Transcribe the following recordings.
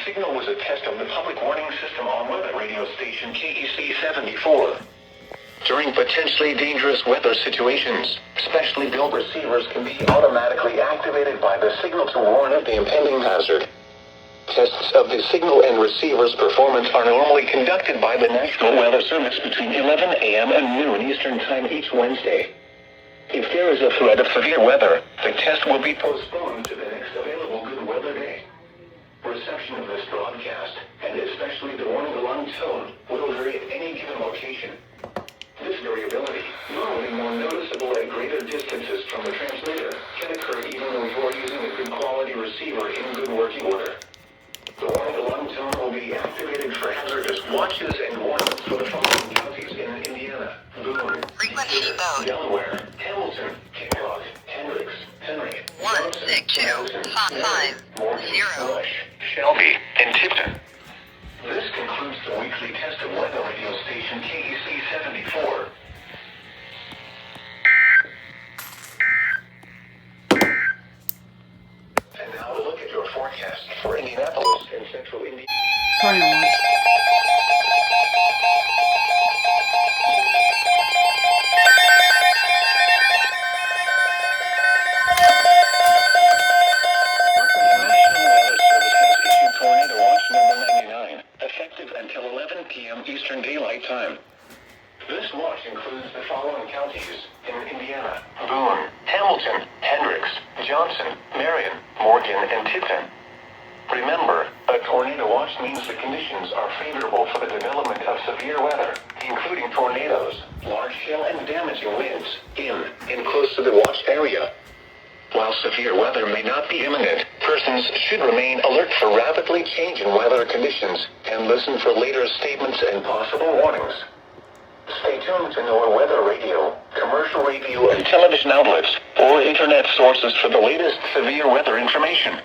signal was a test of the public warning system on weather radio station KEC 74. During potentially dangerous weather situations, specially built receivers can be automatically activated by the signal to warn of the impending hazard. Tests of the signal and receiver's performance are normally conducted by the National Weather Service between 11 a.m. and noon Eastern Time each Wednesday. If there is a threat of severe weather, the test will be postponed to the next available good weather day. Reception of this broadcast, and especially the warning alarm tone, will vary at any given location. This variability, normally more noticeable at greater distances from the transmitter, can occur even though you are using a good quality receiver in good working order. The warning alarm tone will be activated for hazardous watches and warnings for the following counties in Indiana: Boone, Delaware, Hamilton, Kinloch, Hendricks, Henry, Johnson, Madison, Morgan, Rush, Shelby, and Tipton. This concludes the weekly test of weather radio station KEC 74. And now a look at your forecast for Indianapolis and central Indiana. Turn on. Until 11 p.m. Eastern Daylight Time. This watch includes the following counties in Indiana: Boone, Hamilton, Hendricks, Johnson, Marion, Morgan, and Tipton. Remember, a tornado watch means the conditions are favorable for the development of severe weather, including tornadoes, large hail, and damaging winds in and close to the watch area. While severe weather may not be imminent, persons should remain alert for rapidly changing weather conditions and listen for later statements and possible warnings. Stay tuned to NOAA weather radio, commercial radio and television outlets, or internet sources for the latest severe weather information.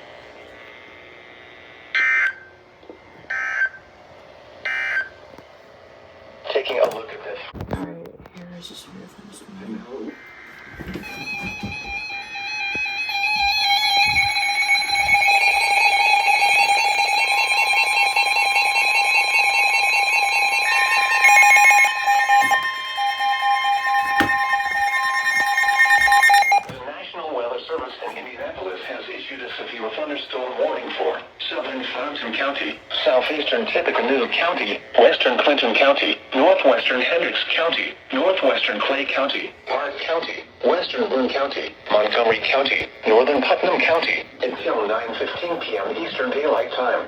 Taking a look at this. Alright, here's a severe thunderstorm. Service in Indianapolis has issued a severe thunderstorm warning for southern Fountain County, southeastern Tippecanoe County, western Clinton County, northwestern Hendricks County, northwestern Clay County, Park County, western Boone County, Montgomery County, northern Putnam County, until 9:15 p.m. Eastern Daylight Time.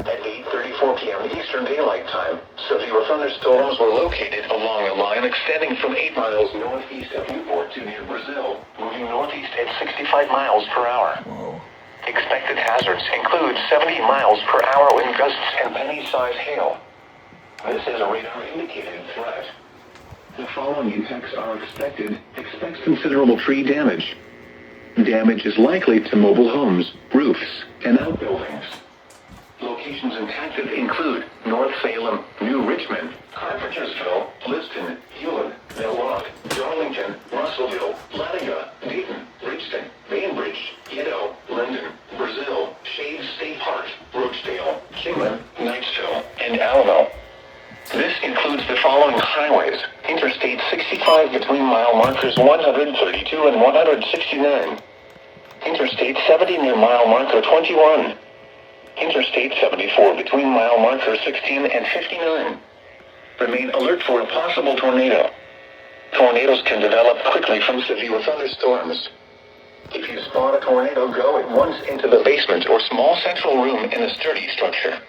At 8:34 p.m. Eastern Daylight Time, severe thunderstorms were located along a line extending from 8 miles northeast of Newport to near Brazil, moving northeast at 65 miles per hour. Whoa. Expected hazards include 70 miles per hour wind gusts and penny-sized hail. This is a radar-indicated threat. The following impacts are expected. Expect considerable tree damage. Damage is likely to mobile homes, roofs, and outbuildings. Locations impacted include North Salem, New Richmond, Carpentersville, Liston, Hewlett, Milwaukee, Darlington, Russellville, Latinga, Dayton, Bridgeton, Bainbridge, Yeddo, Linden, Brazil, Shades State Park, Roachdale, Kingman, Knightsville, and Alamo. This includes the following highways: Interstate 65 between mile markers 132 and 169. Interstate 70 near mile marker 21. Interstate 74 between mile marker 16 and 59. Remain alert for a possible tornado. Tornadoes can develop quickly from severe thunderstorms. If you spot a tornado, go at once into the basement or small central room in a sturdy structure.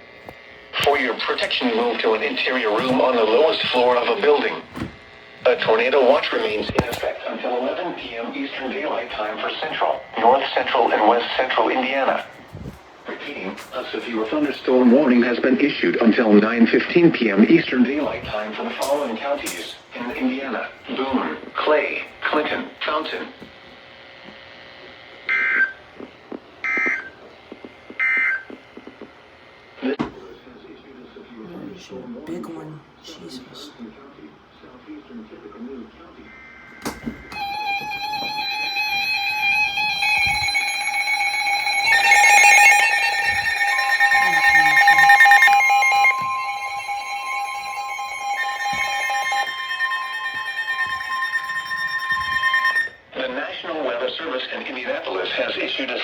For your protection, move to an interior room on the lowest floor of a building. A tornado watch remains in effect until 11 p.m. Eastern Daylight Time for central, north central, and west central Indiana. Repeating, a severe thunderstorm warning has been issued until 9:15 p.m. Eastern Daylight Time for the following counties in Indiana: Boone, Clay, Clinton, Fountain. This There's a big one. Jesus.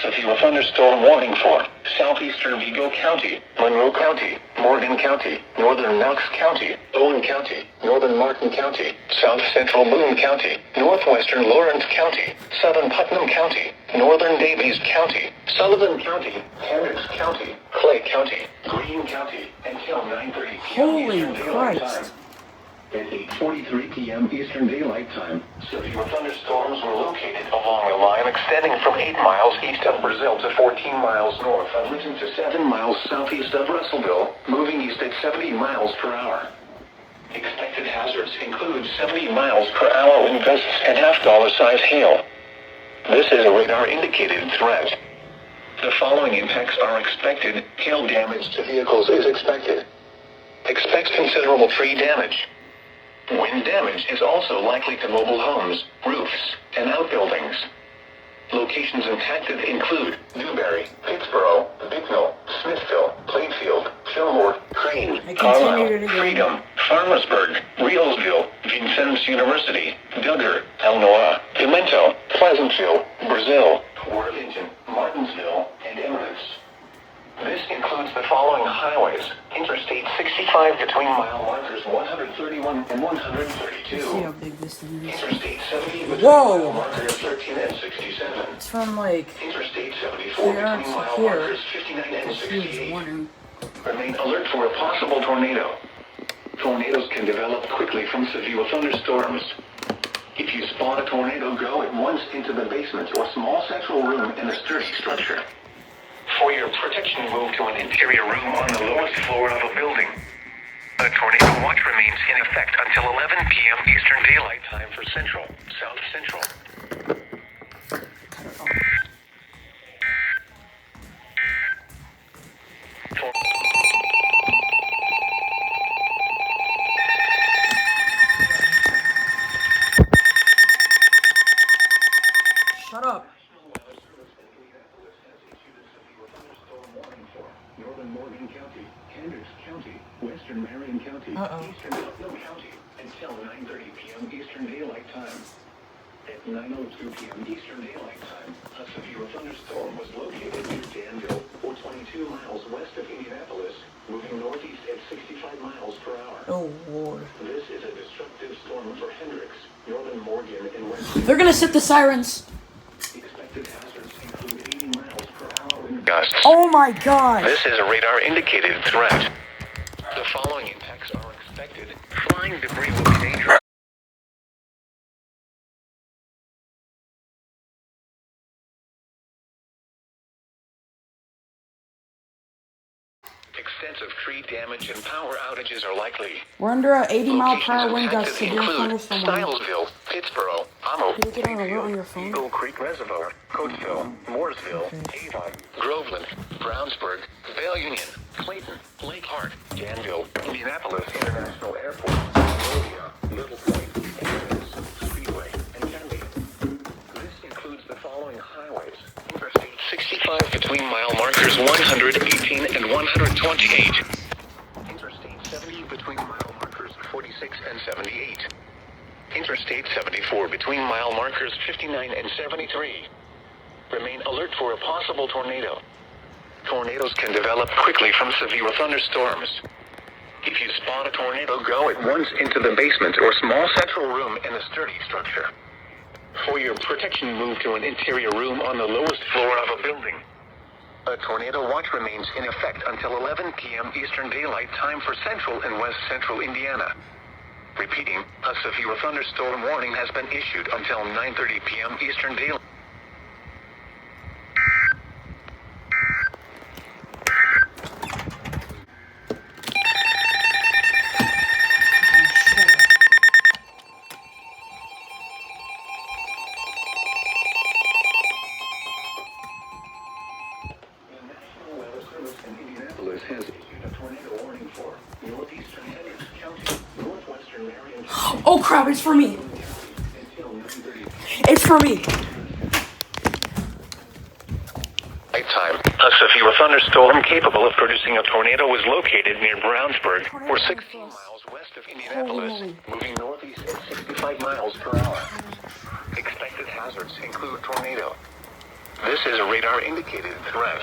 severe thunderstorm warning for southeastern Vigo County, Monroe County, Morgan County, northern Knox County, Owen County, northern Martin County, south central Boone County, northwestern Lawrence County, southern Putnam County, northern Davies County, Sullivan County, Hendricks County, Clay County, Greene County, until 9:30 p.m. Holy Eastern Daylight Christ. Time. At 8:43 p.m. Eastern Daylight Time, severe thunderstorms were located along a line extending from 8 miles east of Brazil to 14 miles north of Linton to 7 miles southeast of Russellville, moving east at 70 miles per hour. Expected hazards include 70 miles per hour wind gusts and half-dollar-size hail. This is a radar-indicated threat. The following impacts are expected. Hail damage to vehicles is expected. Expect considerable tree damage. Wind damage is also likely to mobile homes, roofs, and outbuildings. Locations impacted include Newberry, Pittsboro, Bicknell, Smithville, Plainfield, Fillmore, Crane, Carlisle, Freedom, Farmersburg, Reelsville, Vincennes University, Duggar, Elnoa, Pimento, Pleasantville, Brazil, Worthington, Martinsville, and Emirates. This includes the following highways: Interstate 65 between mile markers 131 and 132. See how big this thing is. Interstate 70 between Whoa! mile markers 13 and 67. It's from like Interstate 74 here between to mile here. markers 59 and It's huge 68. warning. Remain alert for a possible tornado. Tornadoes can develop quickly from severe thunderstorms. If you spot a tornado, go at once into the basement or small central room in a sturdy structure. For your protection, move to an interior room on the lowest floor of a building. A tornado watch remains in effect until 11 p.m. Eastern Daylight Time for Central, South Central. Shut up. Northern Morgan County, Hendricks County, Western Marion County, Eastern Putnam County, until 9:30 p.m. Eastern Daylight Time. At 9:02 p.m. Eastern Daylight Time, a severe thunderstorm was located near Danville, or 22 miles west of Indianapolis, moving northeast at 65 miles per hour. Oh Lord. This is a destructive storm for Hendricks, Northern Morgan, and Western. They're gonna set the sirens. Expected hazards include 80 miles per hour wind gusts. Oh my God. This is a radar-indicated threat. The following impacts are expected. Flying debris will be dangerous. Extensive tree damage and power outages are likely. We're under a 80-mile-per-hour wind Locations gust. impacted Severe include thunderstorm warning. Stylesville, Pittsboro, Amo, Can you get an alert on your phone? Eagle Creek Reservoir, Coatesville, Mooresville, Avon, Groveland, Brownsburg, Vale Union, Clayton, Lake Hart, Danville, Indianapolis International Airport, Monrovia, Little Point, Athens, Speedway, and Kennedy. This includes the following highways: Interstate 65 between mile markers 118 and 128. Interstate 70 between mile markers 46 and 78. Interstate 74 between mile markers 59 and 73. Remain alert for a possible tornado. Tornadoes can develop quickly from severe thunderstorms. If you spot a tornado, go at once into the basement or small central room in a sturdy structure. For your protection, move to an interior room on the lowest floor of a building. A tornado watch remains in effect until 11 p.m. Eastern Daylight Time for central and west central Indiana. Repeating, a severe thunderstorm warning has been issued until 9:30 p.m. Eastern Daylight. Indianapolis has issued a tornado warning for northeastern Hendricks County, northwestern Marion County. Oh crap, it's for me. Until 9:30 It's for me. nighttime. A severe thunderstorm capable of producing a tornado was located near Brownsburg, or 16 miles west of Indianapolis, moving northeast at 65 miles per hour. Expected hazards include tornado. This is a radar-indicated threat.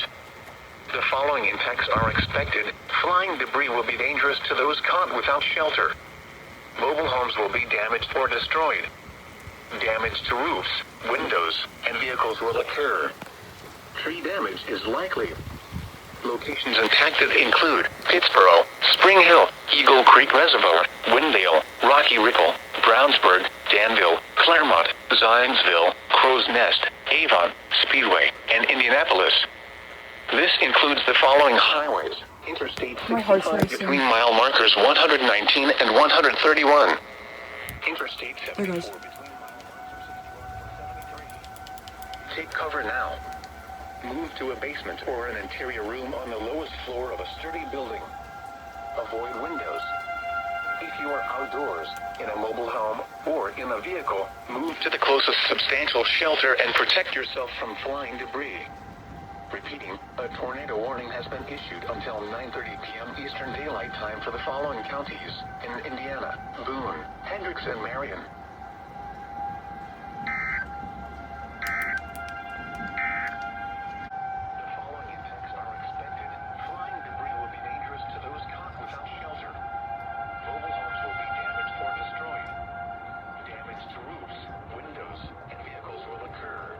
The following impacts are expected. Flying debris will be dangerous to those caught without shelter. Mobile homes will be damaged or destroyed. Damage to roofs, windows, and vehicles will occur. Tree damage is likely. Locations impacted include Pittsboro, Spring Hill, Eagle Creek Reservoir, Windale, Rocky Ripple, Brownsburg, Danville, Claremont, Zionsville, Crow's Nest, Avon, Speedway, and Indianapolis. This includes the following highways. Interstate My heart's 65 racing. between mile markers 119 and 131. Interstate There 74 goes. between mile markers 73. Take cover now. Move to a basement or an interior room on the lowest floor of a sturdy building. Avoid windows. If you are outdoors, in a mobile home, or in a vehicle, move to the closest substantial shelter and protect yourself from flying debris. Repeating, a tornado warning has been issued until 9:30 p.m. Eastern Daylight Time for the following counties in Indiana: Boone, Hendricks, and Marion. The following impacts are expected. Flying debris will be dangerous to those caught without shelter. Mobile homes will be damaged or destroyed. Damage to roofs, windows, and vehicles will occur.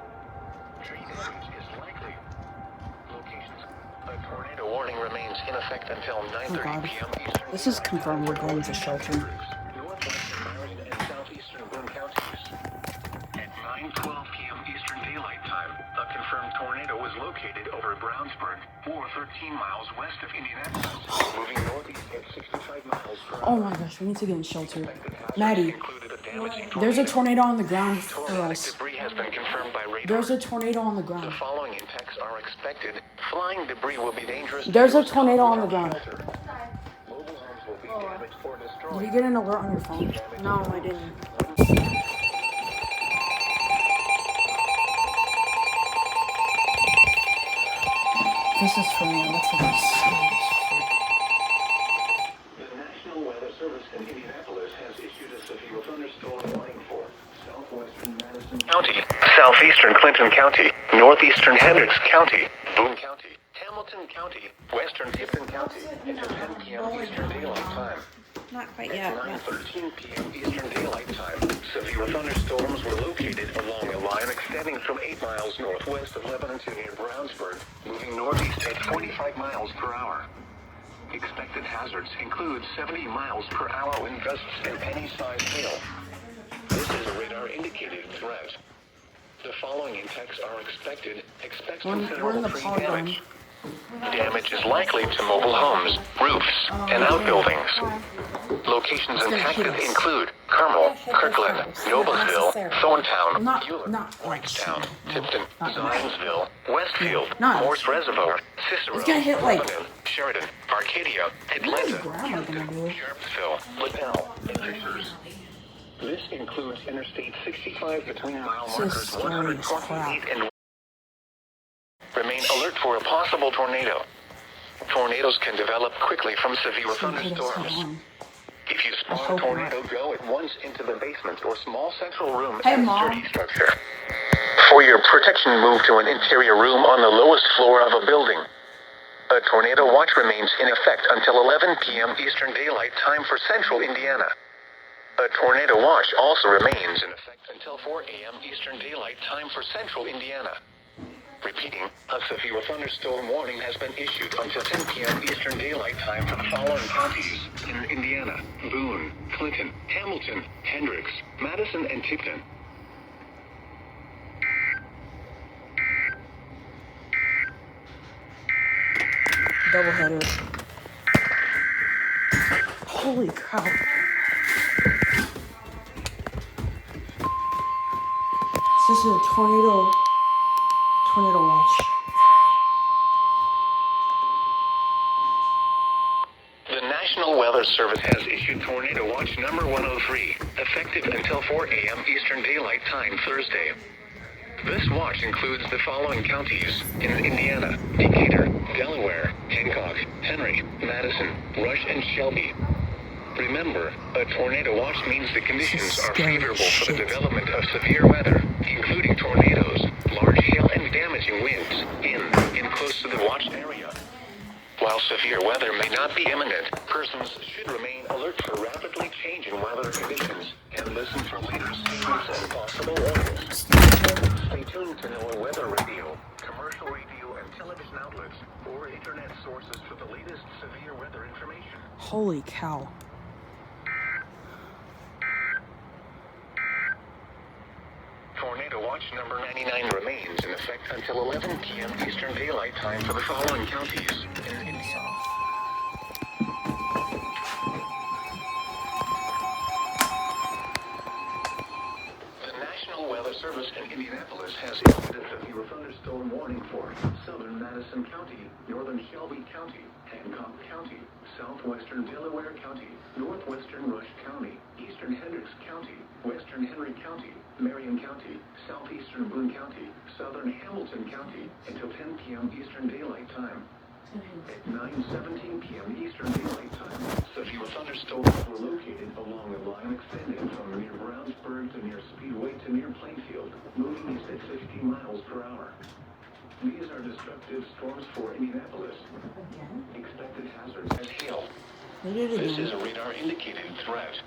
Tree damage is likely. Locations. A tornado warning remains in effect until Oh 9:30 god. p.m. Eastern. This is confirmed we're going to shelter. Northwestern Marion and southeastern Boone counties. At 9:12 p.m. Eastern Daylight Time, a confirmed tornado was located over Brownsburg, or 13 miles west of Indianapolis, moving northeast at 65 miles per hour. Oh my gosh, we need to get in shelter. Maddie, Included a damaging there's a tornado on the ground for Tornadic us. debris has been confirmed by radar. There's a tornado on the The ground. following impacts are expected. Flying debris will be dangerous. There's a tornado on the ground. Mobile homes will be damaged or destroyed. Did you get an alert on your phone? No, I didn't. This is for me. Let's look at The National Weather Service in Indianapolis has issued a severe thunderstorm warning for southwestern Madison County, southeastern Clinton County, northeastern Hendricks County, Boone County, Hamilton County, western Tipton County, until 10 p.m. Eastern Daylight Time. Not quite At yet, but 9:13 p.m. Eastern Daylight Time, severe thunderstorms were located along a line extending from 8 miles northwest of Lebanon to near Brownsburg, moving northeast at 45 miles per hour. Expected hazards include 70 miles per hour wind gusts and penny-sized hail. This is a radar-indicated threat. The following impacts are expected. Expect We're in considerable the tree polygon. damage. Damage is likely to mobile homes, roofs, and outbuildings. Locations gonna hit impacted us. include Carmel, Kirkland, Noblesville, Thorntown, Not- Euler, not- Whitestown, no, Tipton, not- Zionsville, Westfield, not- Morse Reservoir, Cicero, It's gonna hit, like- Lebanon, Sheridan, Arcadia, What is Atlanta, grandma gonna do? Sharpsville, Liddell, and Fishers. This includes Interstate 65 between mile This is markers scary as 128 crap. and remain alert for a possible tornado. Tornadoes can develop quickly from severe Some hit us head thunderstorms. on. If you spot a hope tornado, go at once into the basement or small central room Hey, and Mom. sturdy structure. For your protection, move to an interior room on the lowest floor of a building. A tornado watch remains in effect until 11 p.m. Eastern Daylight Time for central Indiana. A tornado watch also remains in effect until 4 a.m. Eastern Daylight Time for central Indiana. Repeating, a severe thunderstorm warning has been issued until 10 p.m. Eastern Daylight Time for the following counties in Indiana: Boone, Clinton, Hamilton, Hendricks, Madison, and Tipton. Doubleheader. Holy crap. It's just a tornado watch. The National Weather Service has issued Tornado Watch number 103, effective until 4 a.m. Eastern Daylight Time Thursday. This watch includes the following counties in Indiana: Decatur, Delaware, Hancock, Henry, Madison, Rush, and Shelby. Remember, a tornado watch means the conditions are Scary favorable for the shit. development of severe weather, including tornadoes, large hail, and damaging winds in close to the watched area. While severe weather may not be imminent, persons should remain alert for rapidly changing weather conditions and listen for later statements and possible warnings. Stay tuned to NOAA weather radio, commercial radio and television outlets, or internet sources for the latest severe weather information. Holy cow. Tornado watch number 99 remains in effect until 11 p.m. Eastern Daylight Time for the following counties in India. The National Weather Service in Indianapolis has issued a severe thunderstorm warning for southern Madison County, northern Shelby County, Hancock County, southwestern Delaware County, northwestern Rush County, eastern Hendricks County, western Henry County, Marion County, southeastern Boone County, southern Hamilton County, until 10 p.m. Eastern Daylight Time. At 9:17 p.m. Eastern Daylight Time, severe thunderstorms were located along a line extending from near Brownsburg to near Speedway to near Plainfield, moving east at 60 miles per hour. These are destructive storms for Indianapolis. Expected hazards as hail. This is a radar-indicated threat.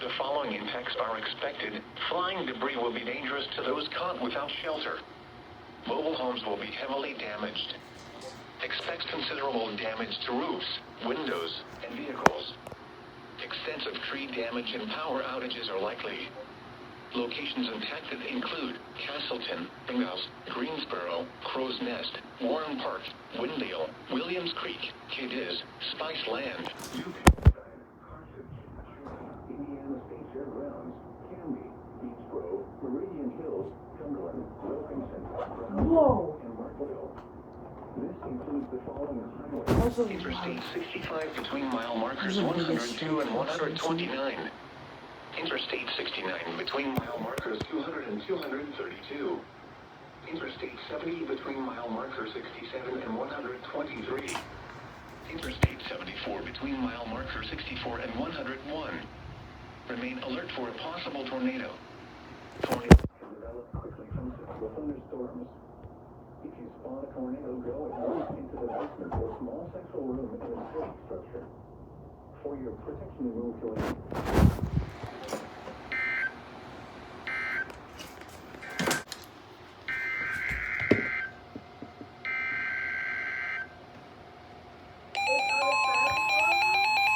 The following impacts are expected. Flying debris will be dangerous to those caught without shelter. Mobile homes will be heavily damaged. Expect considerable damage to roofs, windows, and vehicles. Extensive tree damage and power outages are likely. Locations impacted include Castleton, Ringhouse, Greensboro, Crow's Nest, Warren Park, Windale, Williams Creek, Cadiz, Spice Land, Indiana State Fairgrounds, Canby, Beach Grove, Meridian Hills, Cumberland, Wilkinson, Whoa. and Markville. This includes the following highways. Interstate 65 between mile markers 102 and 129. Interstate 69 between mile markers 200 and 232. Interstate 70 between mile markers 67 and 123. Interstate 74 between mile markers 64 and 101. Remain alert for a possible tornado. Tornadoes can develop quickly from typical thunderstorms. If you spot a tornado, go at once into the basement or small central room in a building structure. For your protection, move to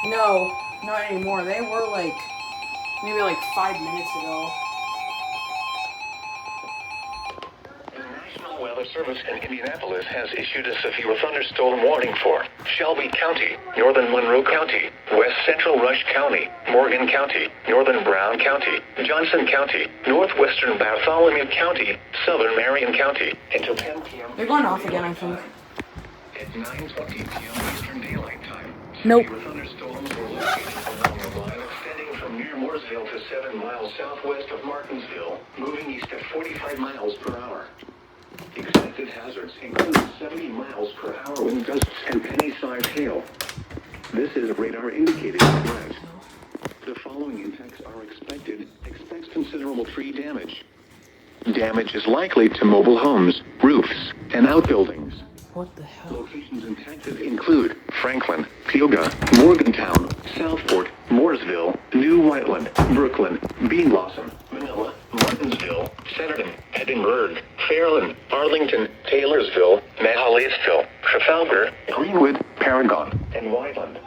No, not anymore. They were like, maybe like 5 minutes ago. The National Weather Service in Indianapolis has issued a severe thunderstorm warning for Shelby County, northern Monroe County, west central Rush County, Morgan County, northern Brown County, Johnson County, northwestern Bartholomew County, southern Marion County, until 10 p.m. They're going off again, I think. At 9:20 p.m. Eastern Daylight Time. Nope. Severe thunderstorms were located along a line extending from near Mooresville to 7 miles southwest of Martinsville, moving east at 45 miles per hour. Expected hazards include 70 miles per hour wind gusts and penny-sized hail. This is a radar-indicated threat. The following impacts are expected. Expect considerable tree damage. Damage is likely to mobile homes, roofs, and outbuildings. What the hell? Locations impacted include Franklin, Tioga, Morgantown, Southport, Mooresville, New Whiteland, Brooklyn, Bean Blossom, Manila, Martinsville, Centerton, Edinburgh, Fairland, Arlington, Taylorsville, Mahalaisville, Trafalgar, Greenwood, Paragon, and Whiteland.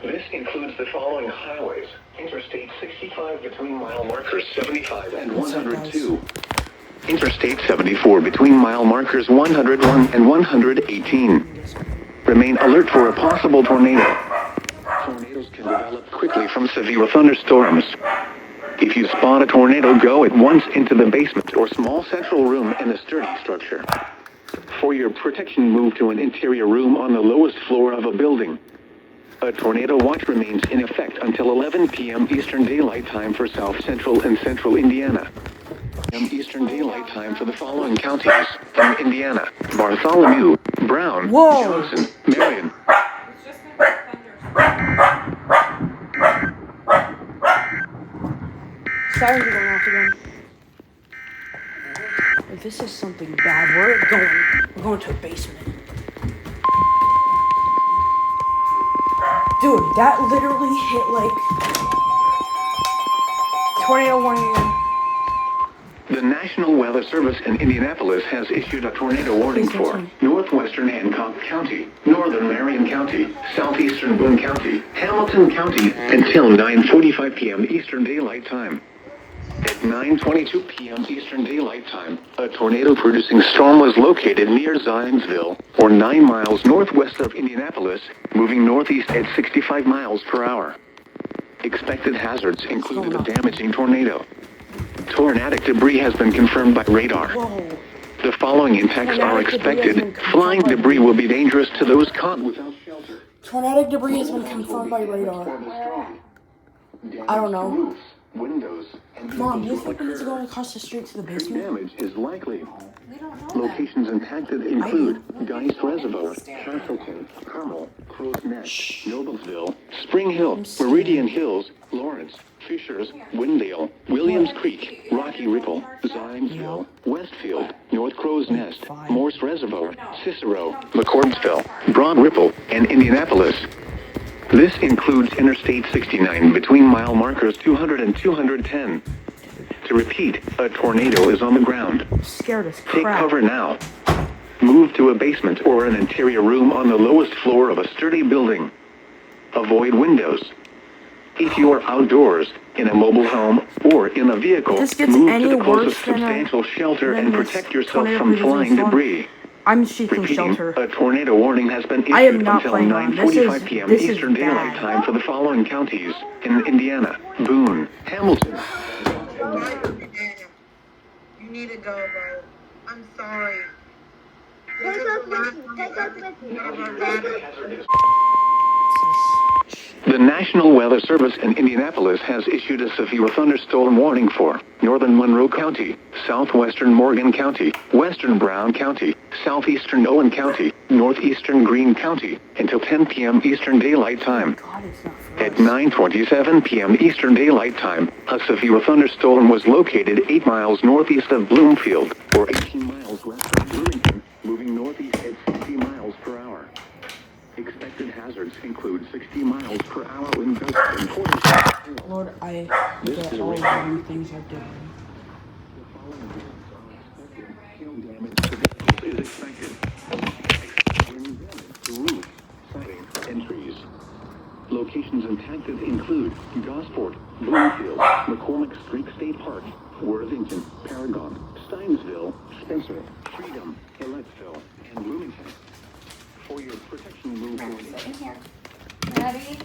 This includes the following highways: Interstate 65 between mile markers 75 and 102. Interstate 74 between mile markers 101 and 118. Remain alert for a possible tornado. Tornadoes can develop quickly from severe thunderstorms. If you spot a tornado, go at once into the basement or small central room in a sturdy structure. For your protection, move to an interior room on the lowest floor of a building. A tornado watch remains in effect until 11 p.m. Eastern Daylight Time for South Central and Central Indiana. Eastern Daylight Time for the following counties in Indiana: Bartholomew, Brown, Whoa. Johnson, Marion. It's just gonna be thunderstorm. Sirens are going off again. this is something bad. We're going to a basement. Dude, that literally hit like tornado warning. The National Weather Service in Indianapolis has issued a tornado warning for northwestern Hancock County, northern Marion County, southeastern Boone County, Hamilton County, until 9:45 p.m. Eastern Daylight Time. At 9:22 p.m. Eastern Daylight Time, a tornado-producing storm was located near Zionsville, or 9 miles northwest of Indianapolis, moving northeast at 65 miles per hour. Expected hazards included a damaging tornado. Tornadic debris has been confirmed by radar. Whoa. The following impacts are expected. Flying debris will be dangerous to those caught without shelter. Tornadic debris has been confirmed by radar. I don't know. Windows and Mom, do you think we need to go across the street to the basement? damage is likely. We don't know that. Locations impacted include Geist Reservoir, Castleton, Carmel, Crow's Nest, Noblesville, Spring Hill, Meridian Hills, Lawrence, Fishers, Windale, Williams Creek, Rocky Ripple, Zionsville, Westfield, North Crow's Nest, Morse Reservoir, Cicero, McCordsville, Broad Ripple, and Indianapolis. This includes Interstate 69 between mile markers 200 and 210. To repeat, a tornado is on the ground. Scared as crap. Take cover now. Move to a basement or an interior room on the lowest floor of a sturdy building. Avoid windows. If you are outdoors, in a mobile home, or in a vehicle, This gets move any to the worse closest than substantial shelter than and this protect yourself tornado from producing flying storm. debris. I'm seeking Repeating, shelter. a tornado warning has been I am issued not until playing on. 9:45 p.m. This is Eastern Daylight bad. Time for the following counties in Indiana: Boone, Hamilton. You need to go, bro. I'm sorry. Take us with you. Take us with you. The National Weather Service in Indianapolis has issued a severe thunderstorm warning for northern Monroe County, southwestern Morgan County, western Brown County, southeastern Owen County, northeastern Greene County, until 10 p.m. Eastern Daylight Time. God, it's not for At us. 9:27 p.m. Eastern Daylight Time, a severe thunderstorm was located 8 miles northeast of Bloomfield, or 18 miles west of Bloomington, moving northeast at 60 miles per hour. Expected hazards include 60 miles per hour wind gusts and quarters. Lord, I This get is all a the new things I've done. Hail damage to vehicles is expected. Wind damage to roofs, siding, and trees. Locations impacted include Gosport, Bloomfield, McCormick Creek State Park, Worthington, Paragon, Steinsville, Spencer, Freedom, Ellettsville, and Bloomington. For your protection, move In here. Maddie?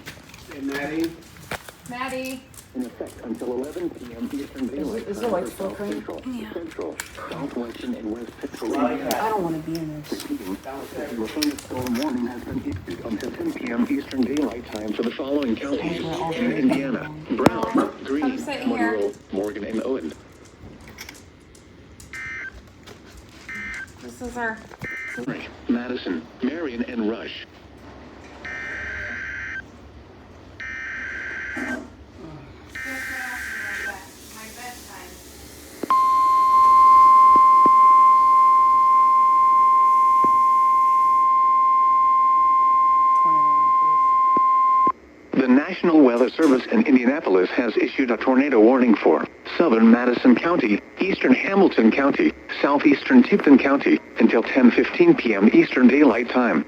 Maddie? in effect until 11 p.m. Eastern Daylight is the Time light for still South playing? Central, Southwestern, and West Central Indiana. I don't want to be in this. Repeating, the thunderstorm warning has been issued until 10 p.m. Eastern Daylight Time for the following counties in Indiana: Brown, Greene, Come sit here. Monroe, Morgan, and Owen. This is our... Madison, Marion, and Rush. My bedtime. The National Weather Service in Indianapolis has issued a tornado warning for southern Madison County, eastern Hamilton County, southeastern Tipton County, until 10:15 p.m. Eastern Daylight Time.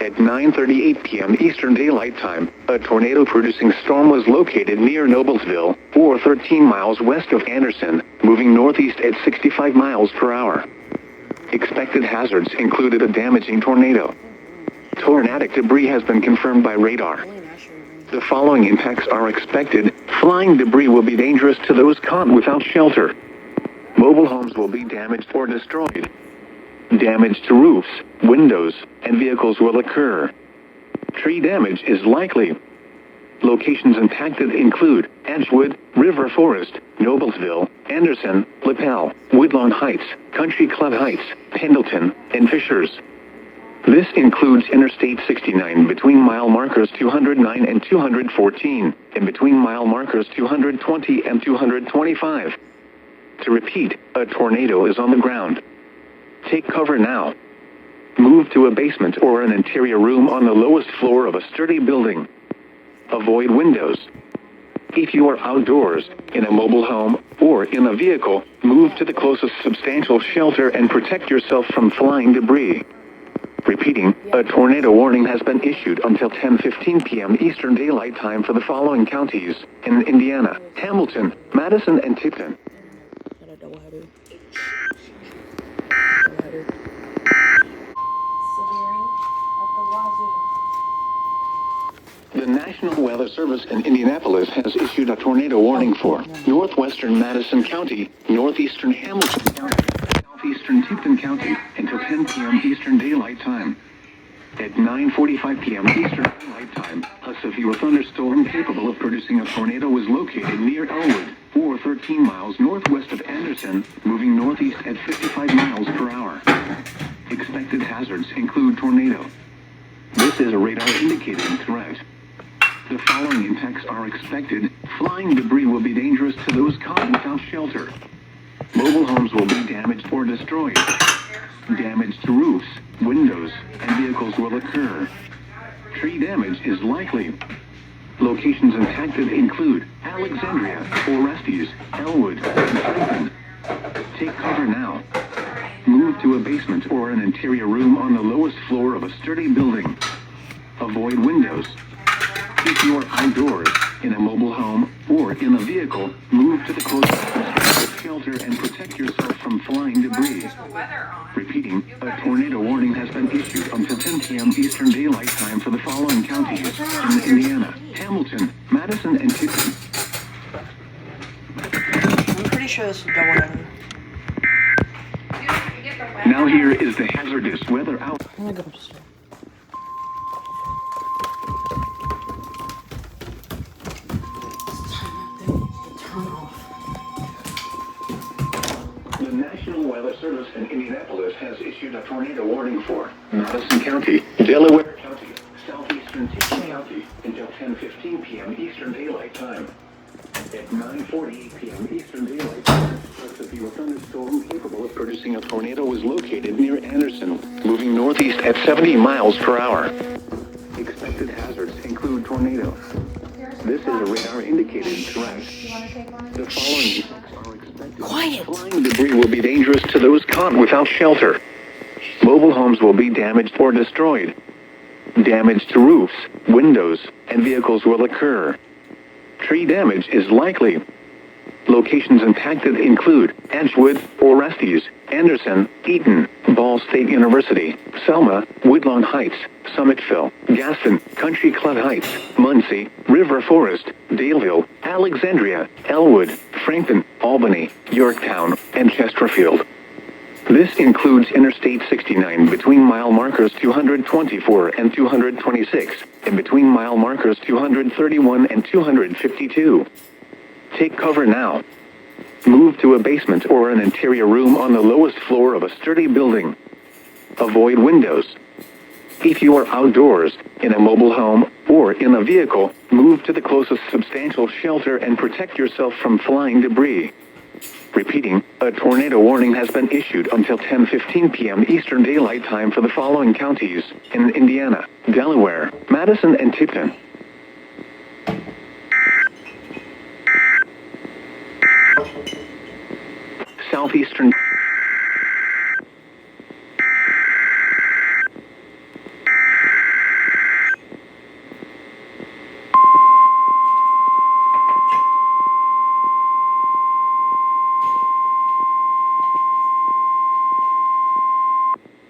At 9:38 p.m. Eastern Daylight Time, a tornado-producing storm was located near Noblesville, or 13 miles west of Anderson, moving northeast at 65 miles per hour. Expected hazards included a damaging tornado. Tornadic debris has been confirmed by radar. The following impacts are expected. Flying debris will be dangerous to those caught without shelter. Mobile homes will be damaged or destroyed. Damage to roofs, windows, and vehicles will occur. Tree damage is likely. Locations impacted include Edgewood, River Forest, Noblesville, Anderson, Lapel, Woodlawn Heights, Country Club Heights, Pendleton, and Fishers. This includes Interstate 69 between mile markers 209 and 214, and between mile markers 220 and 225. To repeat, a tornado is on the ground. Take cover now. Move to a basement or an interior room on the lowest floor of a sturdy building. Avoid windows. If you are outdoors, in a mobile home, or in a vehicle, move to the closest substantial shelter and protect yourself from flying debris. Repeating, a tornado warning has been issued until 10:15 p.m. Eastern Daylight Time for the following counties in Indiana: Hamilton, Madison, and Tipton. The National Weather Service in Indianapolis has issued a tornado warning for northwestern Madison County, northeastern Hamilton County, southeastern Tipton County until 10 p.m. Eastern Daylight Time. At 9:45 p.m. Eastern Daylight Time, a severe thunderstorm capable of producing a tornado was located near Elwood, or 13 miles northwest of Anderson, moving northeast at 55 miles per hour. Expected hazards include tornado. This is a radar-indicated threat. The following impacts are expected. Flying debris will be dangerous to those caught without shelter. Mobile homes will be damaged or destroyed. Damage to roofs, windows, and vehicles will occur. Tree damage is likely. Locations impacted include Alexandria, Orestes, Elwood, and Franklin. Take cover now. Move to a basement or an interior room on the lowest floor of a sturdy building. Avoid windows. If you are outdoors, in a mobile home, or in a vehicle, move to the closest shelter and protect yourself from flying debris. Repeating, a tornado warning has been issued until 10 p.m. Eastern Daylight Time for the following counties in Indiana: Hamilton, Madison, and Tipton. I'm pretty sure this is double-header. Now here is the hazardous weather out. I'm gonna go upstairs. Turn off. The National Weather Service in Indianapolis has issued a tornado warning for Madison County, Delaware County, southeastern Tipton County until 10:15 p.m. Eastern Daylight Time. At 9:48 p.m. Eastern Daylight Time, a severe thunderstorm capable of producing a tornado was located near Anderson, moving northeast at 70 miles per hour. Expected hazards include tornado. This is a radar-indicated threat. The following effects are expected. Quiet. Flying debris will be dangerous to those caught without shelter. Mobile homes will be damaged or destroyed. Damage to roofs, windows, and vehicles will occur. Tree damage is likely. Locations impacted include Edgewood, Orestes, Anderson, Eaton, Ball State University, Selma, Woodlawn Heights, Summitville, Gaston, Country Club Heights, Muncie, River Forest, Daleville, Alexandria, Elwood, Franklin, Albany, Yorktown, and Chesterfield. This includes Interstate 69 between mile markers 224 and 226, and between mile markers 231 and 252. Take cover now. Move to a basement or an interior room on the lowest floor of a sturdy building. Avoid windows. If you are outdoors, in a mobile home, or in a vehicle, move to the closest substantial shelter and protect yourself from flying debris. Repeating, a tornado warning has been issued until 10:15 p.m. Eastern Daylight Time for the following counties in Indiana: Delaware, Madison, and Tipton. Southeastern.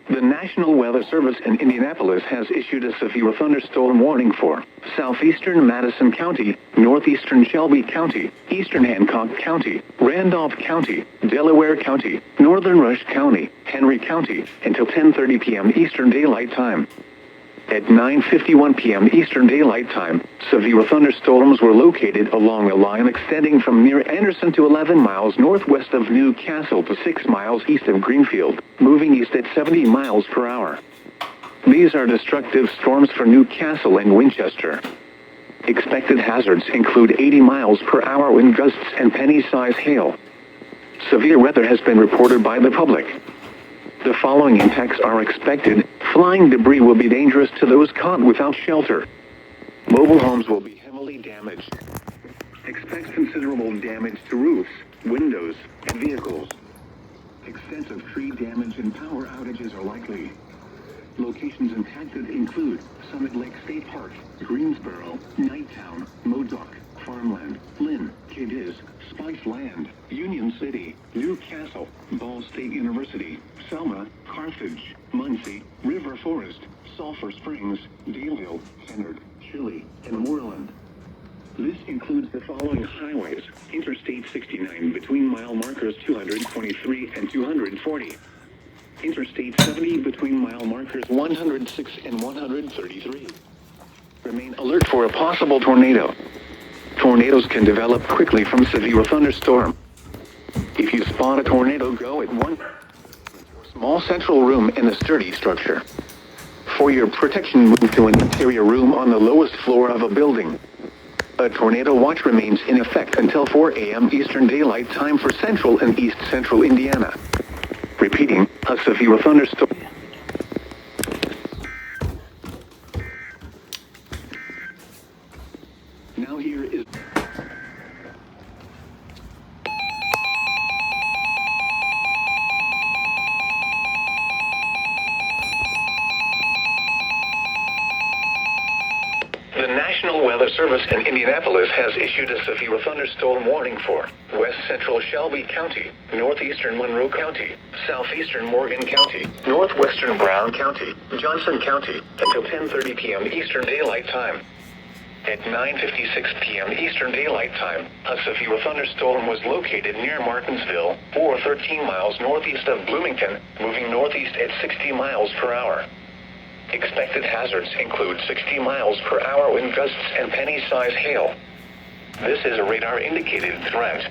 The National Weather Service in Indianapolis has issued a severe thunderstorm warning for southeastern Madison County, northeastern Shelby County, eastern Hancock County, Randolph County, Delaware County, northern Rush County, Henry County, until 10:30 p.m. Eastern Daylight Time. At 9:51 p.m. Eastern Daylight Time, severe thunderstorms were located along a line extending from near Anderson to 11 miles northwest of New Castle to 6 miles east of Greenfield, moving east at 70 miles per hour. These are destructive storms for New Castle and Winchester. Expected hazards include 80 miles per hour wind gusts and penny-size hail. severe weather has been reported by the public. The following impacts are expected. Flying debris will be dangerous to those caught without shelter. Mobile homes will be heavily damaged. Expect considerable damage to roofs, windows, and vehicles. Extensive tree damage and power outages are likely. Locations impacted include Summit Lake State Park, Greensboro, Nighttown, Modoc, Farmland, Lynn, Cadiz, Spice Land, Union City, Newcastle, Ball State University, Selma, Carthage, Muncie, River Forest, Sulphur Springs, Daleville, Kennard, Chile, and Moreland. This includes the following highways: Interstate 69 between mile markers 223 and 240. Interstate 70 between mile markers 106 and 133. Remain alert for a possible tornado. Tornadoes can develop quickly from severe thunderstorm. If you spot a tornado, go at one small central room in a sturdy structure. For your protection, move to an interior room on the lowest floor of a building. A tornado watch remains in effect until 4 a.m. Eastern Daylight Time for central and east central Indiana. Repeating, a severe thunderstorm. Now here is... The National Weather Service in Indianapolis has issued a severe thunderstorm warning for west central Shelby County, northeastern Monroe County, southeastern Morgan County, northwestern Brown County, Johnson County, until 10:30 p.m. Eastern Daylight Time. At 9:56 p.m. Eastern Daylight Time, a severe thunderstorm was located near Martinsville, or 13 miles northeast of Bloomington, moving northeast at 60 miles per hour. Expected hazards include 60 miles per hour wind gusts and penny-sized hail. This is a radar-indicated threat.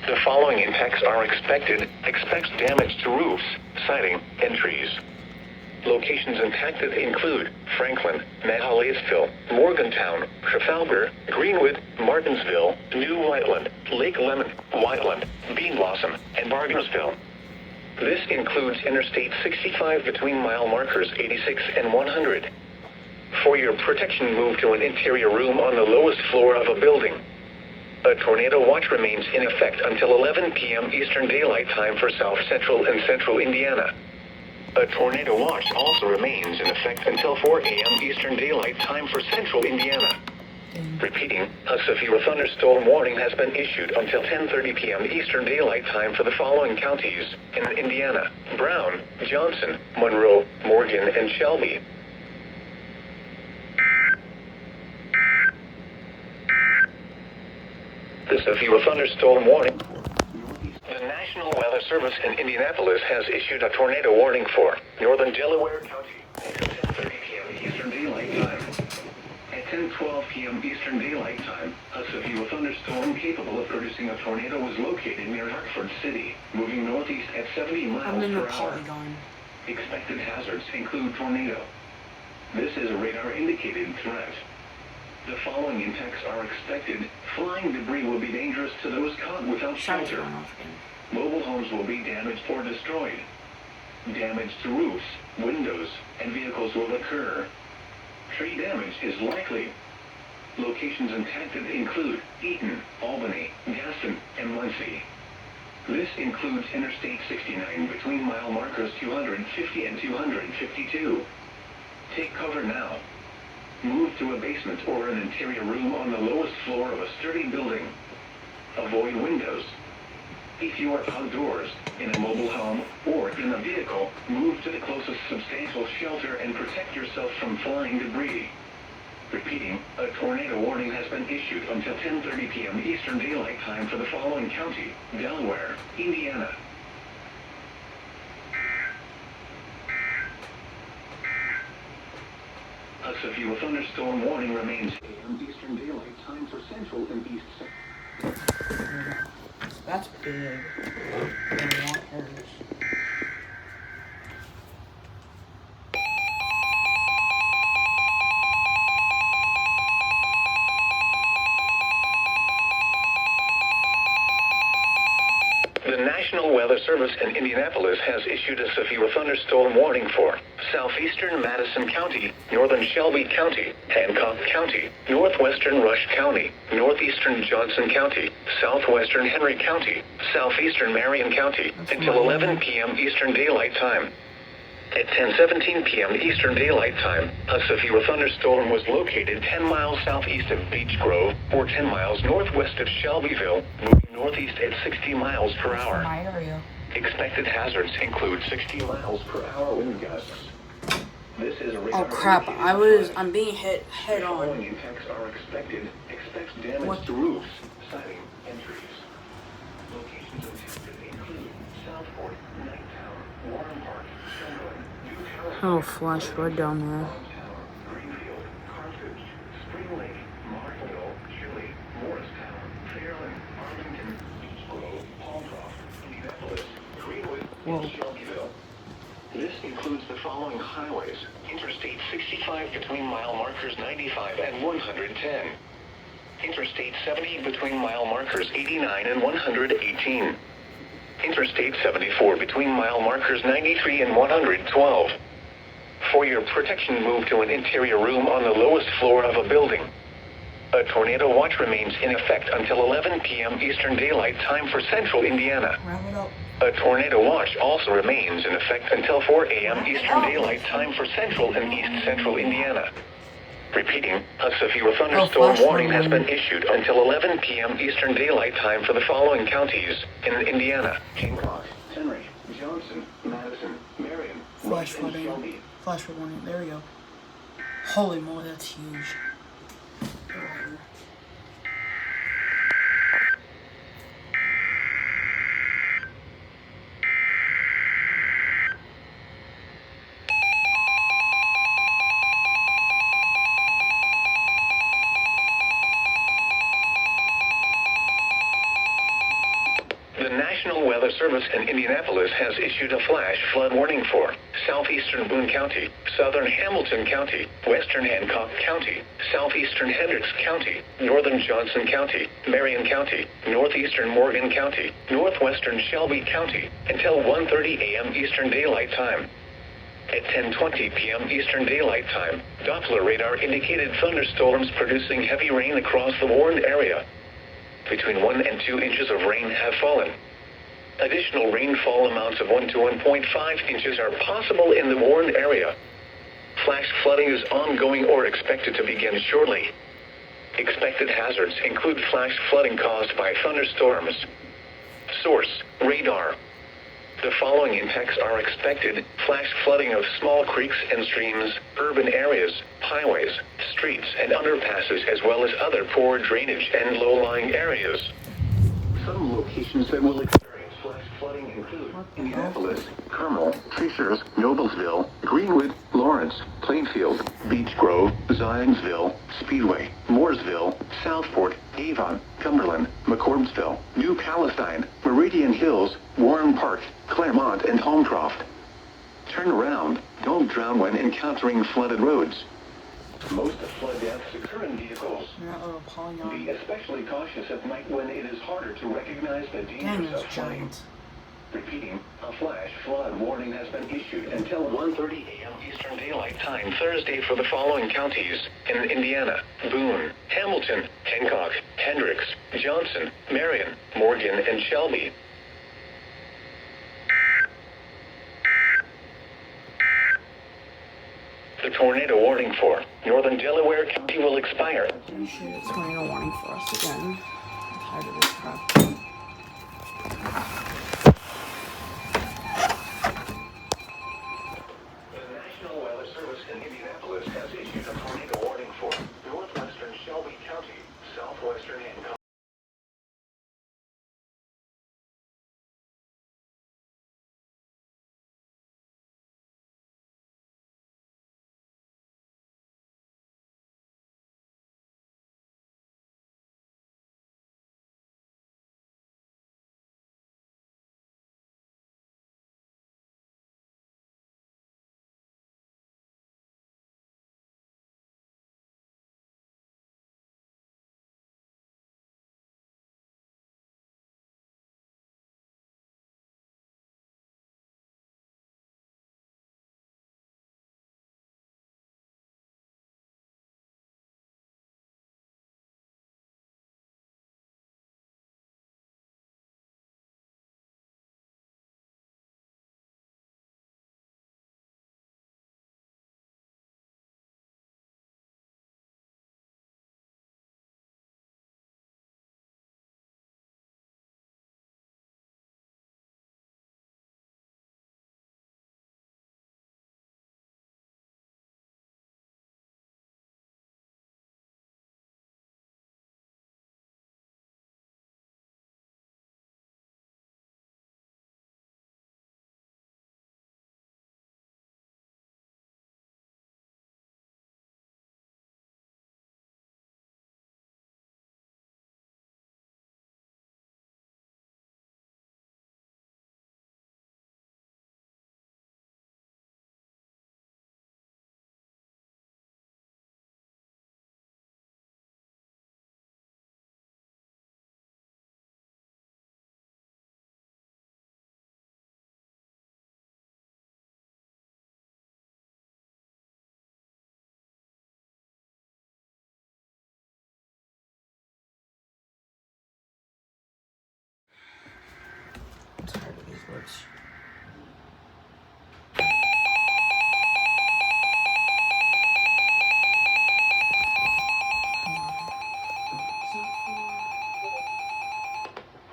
The following impacts are expected. Expect damage to roofs, siding, and trees. Locations impacted include Franklin, Mahalaisville, Morgantown, Trafalgar, Greenwood, Martinsville, New Whiteland, Lake Lemon, Whiteland, Bean Blossom, and Bargersville. This includes Interstate 65 between mile markers 86 and 100. For your protection, move to an interior room on the lowest floor of a building. A tornado watch remains in effect until 11 p.m. Eastern Daylight Time for South Central and Central Indiana. A tornado watch also remains in effect until 4 a.m. Eastern Daylight Time for Central Indiana. Repeating, a severe thunderstorm warning has been issued until 10:30 p.m. Eastern Daylight Time for the following counties in Indiana: Brown, Johnson, Monroe, Morgan, and Shelby. The severe thunderstorm warning. The National Weather Service in Indianapolis has issued a tornado warning for northern Delaware County until 10:30 p.m. Eastern Daylight Time. At 10:12 p.m. Eastern Daylight Time, a severe thunderstorm capable of producing a tornado was located near Hartford City, moving northeast at 70 miles per hour. Expected hazards include tornado. This is a radar-indicated threat. The following impacts are expected. Flying debris will be dangerous to those caught without shelter. Mobile homes will be damaged or destroyed. Damage to roofs, windows, and vehicles will occur. Tree damage is likely. Locations impacted include Eaton, Albany, Gaston, and Muncie. This includes Interstate 69 between mile markers 250 and 252. Take cover now. Move to a basement or an interior room on the lowest floor of a sturdy building. Avoid windows. If you are outdoors, in a mobile home, or in a vehicle, move to the closest substantial shelter and protect yourself from flying debris. Repeating, a tornado warning has been issued until 10:30 p.m. Eastern Daylight Time for the following county: Delaware, Indiana. A severe thunderstorm warning remains a.m. Eastern Daylight Time for Central and East Central. That's big. I want hers. The Weather Service in Indianapolis has issued a severe thunderstorm warning for southeastern Madison County, northern Shelby County, Hancock County, northwestern Rush County, northeastern Johnson County, southwestern Henry County, southeastern Marion County, until 11 p.m. Eastern Daylight Time. At 10:17 p.m. Eastern Daylight Time, a severe thunderstorm was located 10 miles southeast of Beech Grove, or 10 miles northwest of Shelbyville, moving northeast at 60 miles per hour. Expected hazards include 60 miles per hour wind gusts. This is a Oh crap! I'm being hit head on. Following impacts are expected. Expect damage to roofs, siding, and trees. Locations affected include Southport, Nightown, Warren Park, Cumberland, Oh, flash right down there. Greenfield, Carthage, Spring Lake, Martinville, Chile, Morristown, Fairland, Arlington, Beech Grove, Palmcroft, Indianapolis, Greenwood, and Shelbyville. This includes the following highways: Interstate 65 between mile markers 95 and 110. Interstate 70 between mile markers 89 and 118. Interstate 74 between mile markers 93 and 112. For your protection, move to an interior room on the lowest floor of a building. A tornado watch remains in effect until 11 p.m. Eastern Daylight Time for central Indiana. Wrap it up. A tornado watch also remains in effect until 4 a.m. Eastern Daylight Time for central and east central Indiana. Repeating, a severe thunderstorm warning has been issued until 11 p.m. Eastern Daylight Time for the following counties in Indiana: Hancock, Henry, Johnson, Madison, Marion, Flash Rush, and flooding. Shelby. Flash warning. There we go. Holy moly, that's huge. The National Weather Service in Indianapolis has issued a flash flood warning for southeastern Boone County, southern Hamilton County, western Hancock County, southeastern Hendricks County, northern Johnson County, Marion County, northeastern Morgan County, northwestern Shelby County, until 1:30 a.m. Eastern Daylight Time. At 10:20 p.m. Eastern Daylight Time, Doppler radar indicated thunderstorms producing heavy rain across the warned area. Between 1 and 2 inches of rain have fallen. Additional rainfall amounts of 1 to 1.5 inches are possible in the warned area. Flash flooding is ongoing or expected to begin shortly. Expected hazards include flash flooding caused by thunderstorms. Source: radar. The following impacts are expected: flash flooding of small creeks and streams, urban areas, highways, streets, and underpasses, as well as other poor drainage and low-lying areas. Some locations that will experience flash flooding include Indianapolis, Carmel, Fishers, Noblesville, Greenwood, Lawrence, Plainfield, Beech Grove, Zionsville, Speedway, Mooresville, Southport, Avon, Cumberland, McCordsville, New Palestine, Meridian Hills, Warren Park, Claremont, and Holmcroft. Turn around. Don't drown when encountering flooded roads. Most flood deaths occur in vehicles. Be especially cautious at night when it is harder to recognize the dangers of flooding. Giant. Repeating, a flash flood warning has been issued until 1:30 a.m. Eastern Daylight Time Thursday for the following counties in Indiana: Boone, Hamilton, Hancock, Hendricks, Johnson, Marion, Morgan, and Shelby. The tornado warning for northern Delaware County will expire. Oh shit, it's tornado warning for us again. I'm tired of this crap. alerts.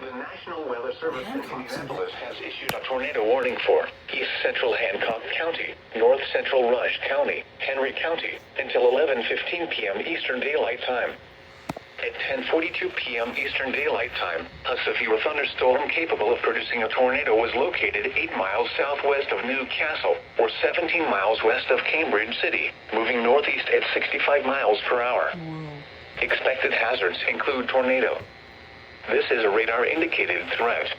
The National Weather Service in Indianapolis has issued a tornado warning for East Central Hancock County, North Central Rush County, Henry County, until 11:15 p.m. Eastern Daylight Time. At 10:42 p.m. Eastern Daylight Time, a severe thunderstorm capable of producing a tornado was located 8 miles southwest of New Castle, or 17 miles west of Cambridge City, moving northeast at 65 miles per hour. Expected hazards include tornado. This is a radar-indicated threat.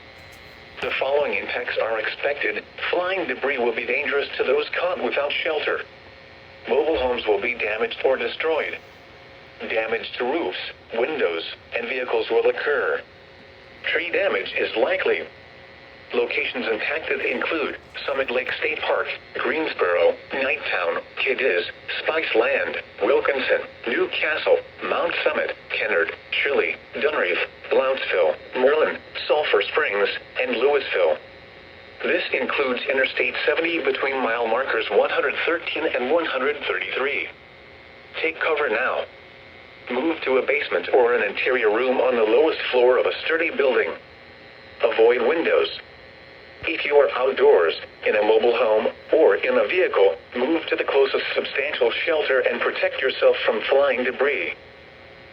The following impacts are expected. Flying debris will be dangerous to those caught without shelter. Mobile homes will be damaged or destroyed. Damage to roofs, windows, and vehicles will occur. Tree damage is likely. Locations impacted include Summit Lake State Park, Greensboro, Knighttown, Cadiz, Spice Land, Wilkinson, New Castle, Mount Summit, Kennard, Shirley, Dunreef, Blounsville, Merlin, Sulphur Springs, and Louisville. This includes Interstate 70 between mile markers 113 and 133. Take cover now. Move to a basement or an interior room on the lowest floor of a sturdy building. Avoid windows. If you are outdoors, in a mobile home, or in a vehicle, move to the closest substantial shelter and protect yourself from flying debris.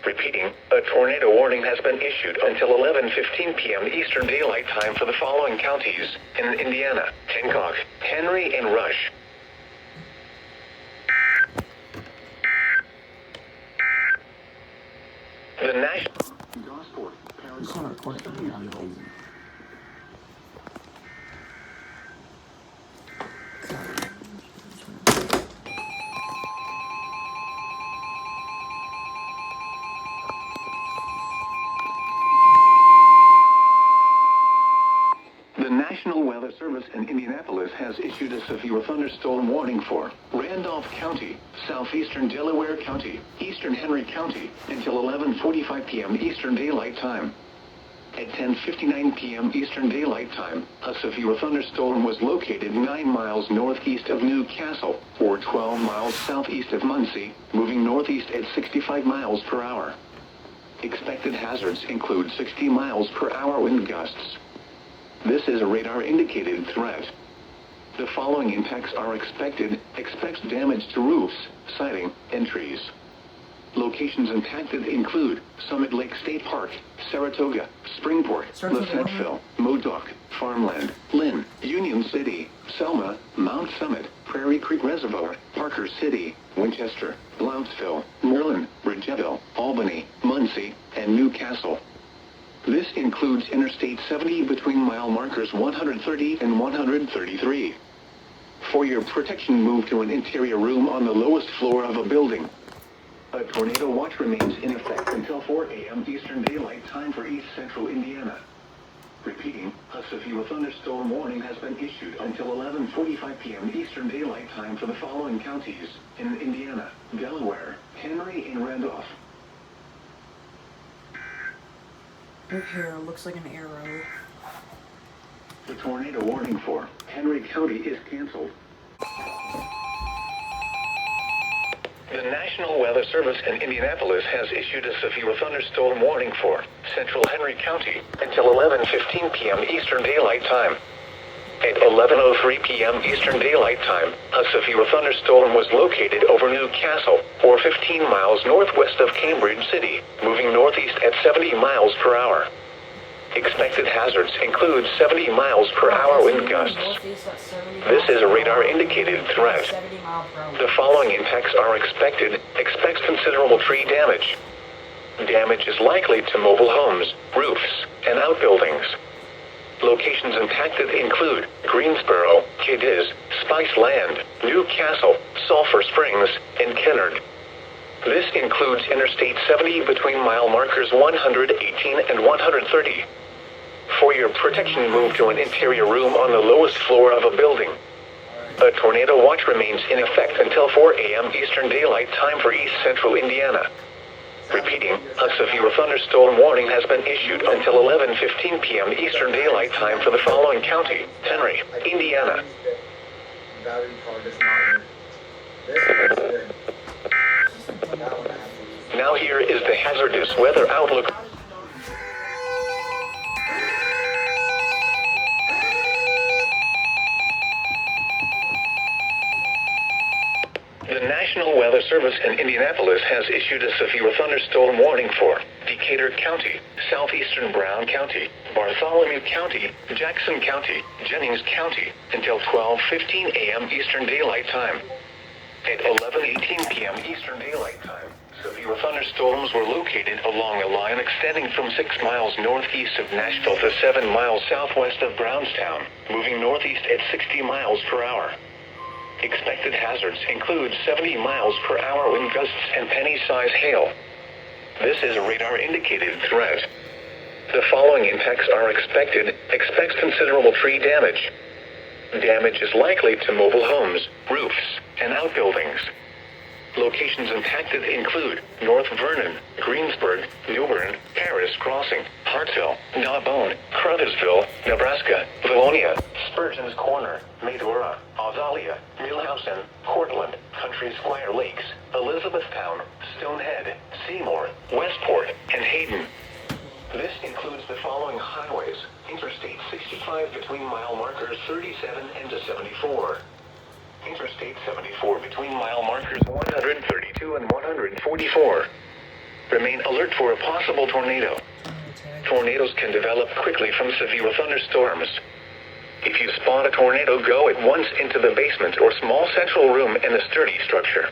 Repeating, a tornado warning has been issued until 11:15 p.m. Eastern Daylight Time for the following counties in Indiana: Hancock, Henry, and Rush. The National Gosport, It's not recording. The National Weather Service in Indianapolis has issued a severe thunderstorm warning for Randolph County, southeastern Delaware County, eastern Henry County, until 11:45 p.m. Eastern Daylight Time. At 10:59 p.m. Eastern Daylight Time, a severe thunderstorm was located 9 miles northeast of New Castle, or 12 miles southeast of Muncie, moving northeast at 65 miles per hour. Expected hazards include 60 miles per hour wind gusts. This is a radar-indicated threat. The following impacts are expected. Expect damage to roofs, siding, and trees. Locations impacted include Summit Lake State Park, Saratoga, Springport, Lafayette, Modoc, Farmland, Lynn, Union City, Selma, Mount Summit, Prairie Creek Reservoir, Parker City, Winchester, Blounsville, Merlin, Bridgeville, Albany, Muncie, and New Castle. This includes Interstate 70 between mile markers 130 and 133. For your protection, move to an interior room on the lowest floor of a building. A tornado watch remains in effect until 4 a.m. Eastern Daylight Time for East Central Indiana. Repeating, a severe thunderstorm warning has been issued until 11:45 p.m. Eastern Daylight Time for the following counties in Indiana: Delaware, Henry, and Randolph. Right here looks like an arrow. The tornado warning for Henry County is canceled. The National Weather Service in Indianapolis has issued a severe thunderstorm warning for Central Henry County until 11:15 p.m. Eastern Daylight Time. At 11:03 p.m. Eastern Daylight Time, a severe thunderstorm was located over New Castle, or 15 miles northwest of Cambridge City, moving northeast at 70 miles per hour. Expected hazards include 70 miles per hour wind gusts. This is a radar-indicated threat. The following impacts are expected. Expect considerable tree damage. Damage is likely to mobile homes, roofs, and outbuildings. Locations impacted include Greensboro, Cadiz, Spice Land, New Castle, Sulphur Springs, and Kennard. This includes Interstate 70 between mile markers 118 and 130. For your protection, move to an interior room on the lowest floor of a building. A tornado watch remains in effect until 4 a.m. Eastern Daylight Time for East Central Indiana. Repeating, a severe thunderstorm warning has been issued until 11:15 p.m. Eastern Daylight Time for the following county: Henry, Indiana. Battery card is not this is good. That one I have to use. Now here is the hazardous weather outlook. The National Weather Service in Indianapolis has issued a severe thunderstorm warning for Decatur County, southeastern Brown County, Bartholomew County, Jackson County, Jennings County until 12:15 a.m. Eastern Daylight Time. At 11:18 p.m. Eastern Daylight Time, severe thunderstorms were located along a line extending from 6 miles northeast of Nashville to 7 miles southwest of Brownstown, moving northeast at 60 miles per hour. Expected hazards include 70 miles per hour wind gusts and penny-sized hail. This is a radar-indicated threat. The following impacts are expected. Expect considerable tree damage. Damage is likely to mobile homes, roofs, and outbuildings. Locations impacted include North Vernon, Greensburg, New Bern, Paris Crossing, Hartsville, Narbonne, Crothersville, Nebraska, Valonia, Spurgeon's Corner, Medora, Azalea, Millhausen, Cortland, Country Squire Lakes, Elizabethtown, Stonehead, Seymour, Westport, and Hayden. This includes the following highways: Interstate 65 between mile markers 37 and 74. Interstate 74 between mile markers 132 and 144. Remain alert for a possible tornado. Tornadoes can develop quickly from severe thunderstorms. If you spot a tornado, go at once into the basement or small central room in a sturdy structure.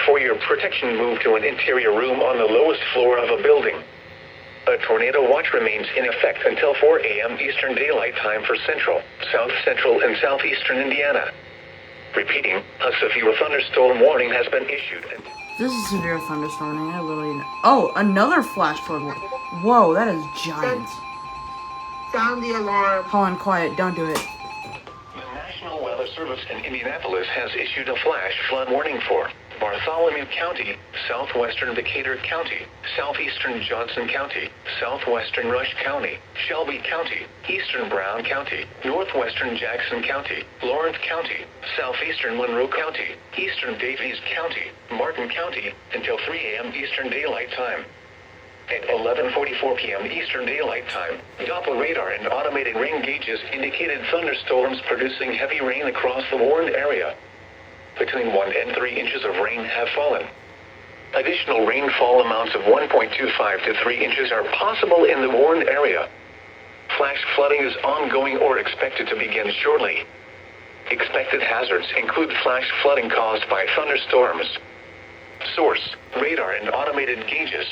For your protection, move to an interior room on the lowest floor of a building. A tornado watch remains in effect until 4 a.m. Eastern Daylight Time for central, south central, and southeastern Indiana. Repeating, a severe thunderstorm warning has been issued. This is severe thunderstorming. I literally. Oh, another flash flood. Whoa, that is giant. Sound the alarm. Hold on, quiet. Don't do it. The National Weather Service in Indianapolis has issued a flash flood warning for Bartholomew County, southwestern Decatur County, southeastern Johnson County, southwestern Rush County, Shelby County, eastern Brown County, northwestern Jackson County, Lawrence County, southeastern Monroe County, eastern Davies County, Martin County until 3 a.m. Eastern Daylight Time. At 11:44 p.m. Eastern Daylight Time, Doppler radar and automated rain gauges indicated thunderstorms producing heavy rain across the warned area. Between 1 and 3 inches of rain have fallen. Additional rainfall amounts of 1.25 to 3 inches are possible in the warned area. Flash flooding is ongoing or expected to begin shortly. Expected hazards include flash flooding caused by thunderstorms. Source: radar and automated gauges.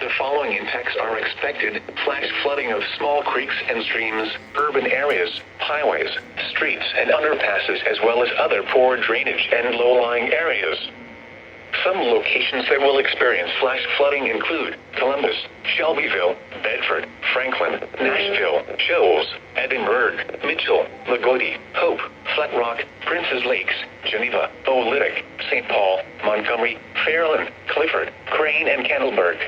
The following impacts are expected: flash flooding of small creeks and streams, urban areas, highways, streets, and underpasses, as well as other poor drainage and low-lying areas. Some locations that will experience flash flooding include Columbus, Shelbyville, Bedford, Franklin, Nashville, Shoals, Edinburgh, Mitchell, Lagodi, Hope, Flat Rock, Princes Lakes, Geneva, Oolitic, St. Paul, Montgomery, Fairland, Clifford, Crane, and Candleburg.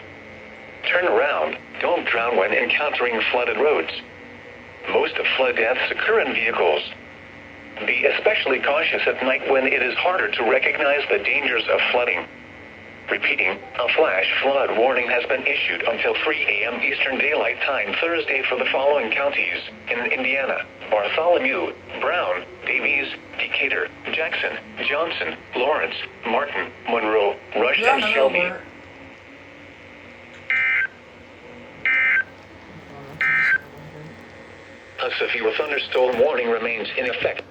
Turn around. Don't drown when encountering flooded roads. Most of flood deaths occur in vehicles. Be especially cautious at night when it is harder to recognize the dangers of flooding. Repeating, a flash flood warning has been issued until 3 a.m. Eastern Daylight Time Thursday for the following counties in Indiana: Bartholomew, Brown, Davies, Decatur, Jackson, Johnson, Lawrence, Martin, Monroe, Rush, and Shelby. A severe thunderstorm warning remains in effect